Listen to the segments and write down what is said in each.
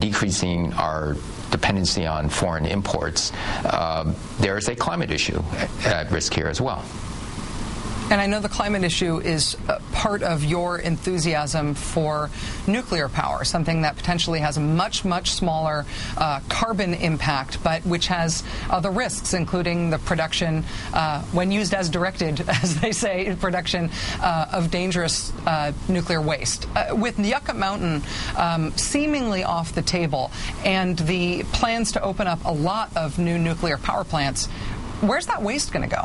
decreasing our dependency on foreign imports, there is a climate issue at risk here as well. And I know the climate issue is part of your enthusiasm for nuclear power, something that potentially has a much, much smaller carbon impact, but which has other risks, including the production, when used as directed, as they say, production of dangerous nuclear waste. With Yucca Mountain seemingly off the table and the plans to open up a lot of new nuclear power plants, where's that waste going to go?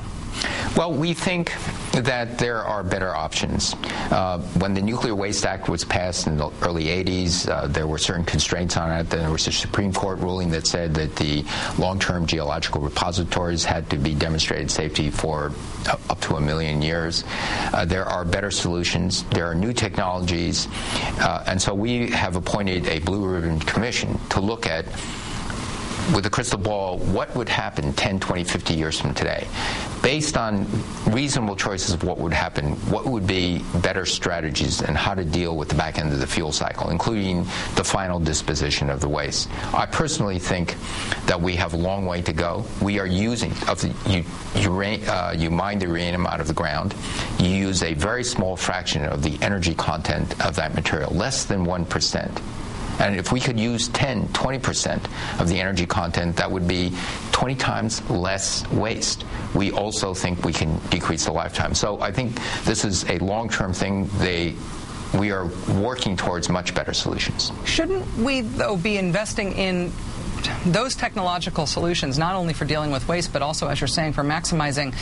Well, we think that there are better options. When the Nuclear Waste Act was passed in the early 80s, there were certain constraints on it. Then there was a Supreme Court ruling that said that the long-term geological repositories had to be demonstrated safety for up to 1 million years. There are better solutions. There are new technologies. And so we have appointed a Blue Ribbon Commission to look at, with a crystal ball, what would happen 10, 20, 50 years from today? Based on reasonable choices of what would happen, what would be better strategies and how to deal with the back end of the fuel cycle, including the final disposition of the waste. I personally think that we have a long way to go. We are using, you mine the uranium out of the ground, you use a very small fraction of the energy content of that material, less than 1%. And if we could use 10, 20% of the energy content, that would be 20 times less waste. We also think we can decrease the lifetime. So I think this is a long-term thing. We are working towards much better solutions. Shouldn't we, though, be investing in those technological solutions, not only for dealing with waste, but also, as you're saying, for maximizing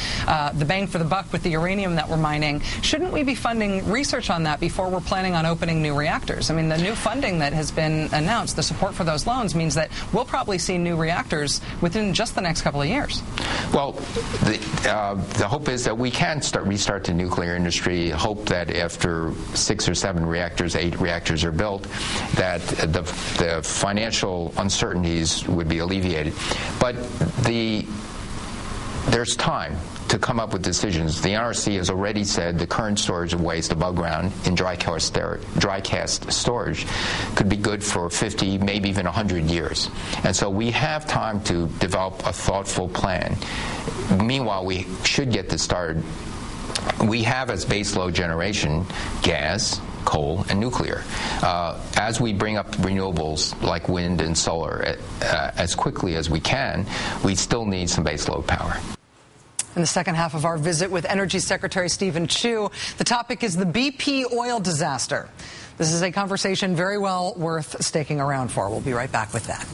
the bang for the buck with the uranium that we're mining? Shouldn't we be funding research on that before we're planning on opening new reactors? I mean, the new funding that has been announced, the support for those loans, means that we'll probably see new reactors within just the next couple of years. Well, the hope is that we can restart the nuclear industry. Hope that after 6 or 7 reactors, 8 reactors are built, that the financial uncertainties would be alleviated. But there's time to come up with decisions. The NRC has already said the current storage of waste above ground in dry cast storage could be good for 50, maybe even 100 years. And so we have time to develop a thoughtful plan. Meanwhile, we should get this started. We have as baseload generation gas, coal, and nuclear. As we bring up renewables like wind and solar as quickly as we can, we still need some baseload power. In the second half of our visit with Energy Secretary Chu, the topic is the BP oil disaster. This is a conversation very well worth sticking around for. We'll be right back with that.